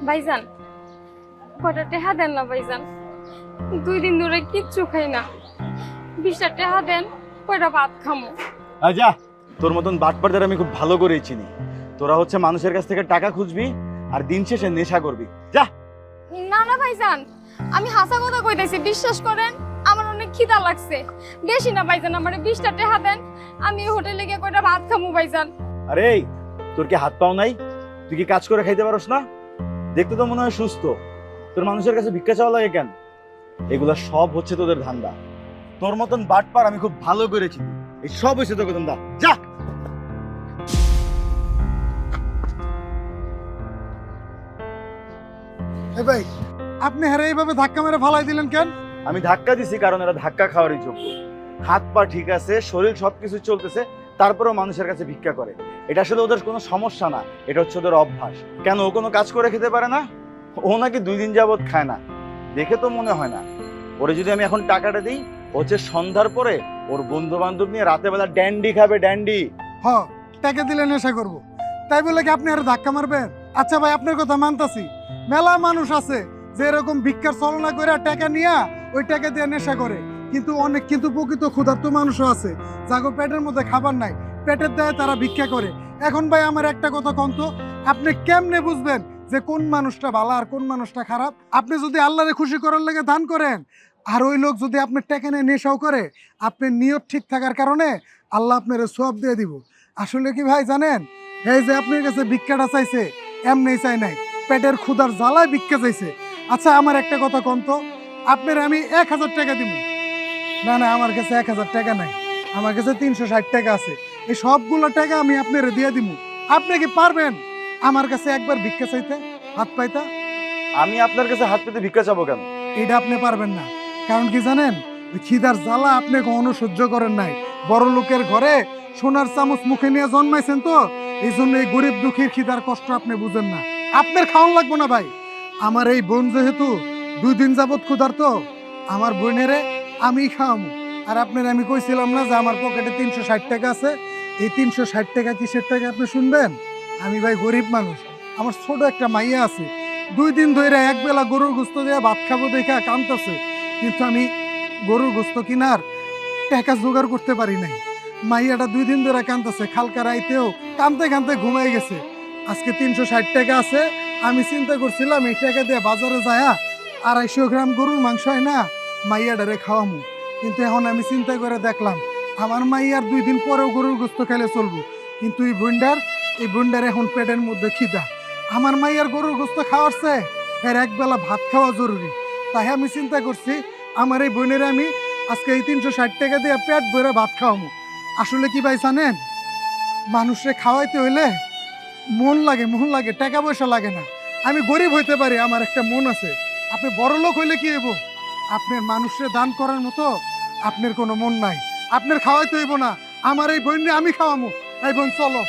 ভাইজান কটা টেহা দেন না ভাইজান, 2 দিন ধরে কিচ্ছু খাই না। 20টা টেহা দেন, কয়টা ভাত খামো। যা, তোর মতন বাটপারদের আমি খুব ভালো করেই চিনি। তোরা হচ্ছে মানুষের কাছ থেকে টাকা খুঁজবি আর দিন শেষে নেশা করবি। যা। না না ভাইজান, আমি হাসা কথা কইতেছি, বিশ্বাস করেন আমার অনেক খিদা লাগছে। বেশি না ভাইজান, আমার 20টা টেহা দেন, আমি হোটেলে গিয়ে কয়টা ভাত খামো ভাইজান। আরে তোর কি হাত পাও নাই? তুই কি কাজ করে খাইতে পারস না? দেখতে তো মনে হয় সুস্থ, তোর মানুষের কাছে ভিক্ষা চাওয়া লাগে কেন? এগুলা সব হচ্ছে তোদের ধান্দা। তোর মতন বাটপার আমি খুব ভালো করেছি। এই সব হচ্ছে তোকে ধান্দা। যা। ভাই, আপনি হারে এইভাবে ধাক্কা মেরে ফালাই দিলেন কেন? আমি ধাক্কা দিছি কারণ এরা ধাক্কা খাওয়ারই যোগ্য। হাত পা ঠিক আছে, শরীর সবকিছু চলতেছে, তারপরেও মানুষের কাছে ভিক্ষা করে। এটা আসলে ওদের কোনো সমস্যা না, এটা হচ্ছে ওদের অভ্যাস। কেন, ও কোনো কাজ করে খেতে পারে না? ও নাকি 2 দিন যাবত খায় না, দেখে তো মনে হয় না। ওরে যদি আমি এখন টাকাটা দিই, হচ্ছে সন্ধ্যার পরে ওর বন্ধু বান্ধব নিয়ে রাতে বেলা ড্যান্ডি খাবে, ড্যান্ডি। হ, টাকা দিলে নেশা করব, তাই বলে কি আপনি আরে ধাক্কা মারবেন? আচ্ছা ভাই, আপনার কথা মানতাছি, মেলা মানুষ আছে যে এরকম ভিক্ষার চলনা করে টাকা নিয়ে ওই টাকা দিয়ে নেশা করে, কিন্তু প্রকৃত ক্ষুধার্ত মানুষও আছে যাগো পেটের মধ্যে খাবার নাই, পেটের দায়ে তারা ভিক্ষা করে। এখন ভাই আমার একটা কথা কন্ত, আপনি কেমনে বুঝবেন যে কোন মানুষটা ভালো আর কোন মানুষটা খারাপ? আপনি যদি আল্লাহরে খুশি করার লেগে দান করেন, আর ওই লোক যদি আপনি টাকা নিয়ে নেশাও করে, আপনার নিয়ত ঠিক থাকার কারণে আল্লাহ আপনার সওয়াব দিয়ে দিব। আসলে কি ভাই জানেন, এই যে আপনার কাছে ভিক্ষাটা চাইছে, এমনি চাই নাই, পেটের ক্ষুধার জ্বালায় ভিক্ষা চাইছে। আচ্ছা আমার একটা কথা কন্ত, আপনার আমি 1000 টাকা দিব। না না, আমার কাছে 1000 টাকা নাই, আমার কাছে 360 টাকা আছে। এই সবগুলো টাকা আমি আপনার দিয়ে দিব। আপনি কি পারবেন আমার কাছে একবার ভিক্ষা চাইতে, হাত পাইতা? আমি আপনার কাছে হাত পেতে ভিক্ষা চাবো কেন? এটা আপনি পারবেন না, কারণ কি জানেন, ওই খিদার জ্বালা আপনি কখনো সহ্য করেন নাই। বড় লোকের ঘরে সোনার চামচ মুখে নিয়ে জন্মাইছেন তো, এই জন্য এই গরিব দুঃখীর খিদার কষ্ট আপনি বুঝেন না। আপনার খাওয়ান লাগবো না ভাই, আমার এই বোন যেহেতু 2 দিন যাবত ক্ষুধার্ত, আমার বোনেরে আমি খাওয়ামু। আর আপনার আমি কইছিলাম না যে আমার পকেটে 360 টাকা আছে? এই 360 টাকা কিসের টাকা আপনি শুনবেন? আমি ভাই গরিব মানুষ, আমার ছোট একটা মাইয়া আছে, 2 দিন ধরে একবেলা গরুর গোস্ত দিয়ে ভাত খাবো দেখা কাঁদতেছে, কিন্তু আমি গরুর গোস্ত কিনার টাকা জোগাড় করতে পারি নাই। মাইয়াটা 2 দিন ধরে কাঁদতেছে, কালকা রাইতেও কাঁদতে কাঁদতে ঘুমাই গেছে। আজকে 360 টাকা আছে, আমি চিন্তা করছিলাম এই টাকা দিয়ে বাজারে যায়া 250 গ্রাম গরুর মাংস হয় না মাইয়াডারে খাওয়ামু। কিন্তু এখন আমি চিন্তা করে দেখলাম আমার মাইয়ার 2 দিন পরেও গরুর গোস্ত খেলে চলবো, কিন্তু এই বুন্ডার এখন পেটের মধ্যে খিদা। আমার মাইয়ার গরুর গোস্ত খাওয়াচ্ছে, এর একবেলা ভাত খাওয়া জরুরি। তাই আমি চিন্তা করছি আমার এই বোনের আমি আজকে এই 360 টাকা দিয়ে পেট ভরে ভাত খাওয়ামু। আসলে কি ভাই জানেন, মানুষে খাওয়াইতে হইলে মন লাগে, টাকা পয়সা লাগে না। আমি গরিব হইতে পারি, আমার একটা মন আছে। আপনি বড় লোক হইলে কি হইব, আপনার মানুষে দান করার মতো আপনার কোনো মন নাই, আপনার খাওয়াইতে হইব না। আমার এই বোন আমি খাওয়ামু। এই বোন চলো।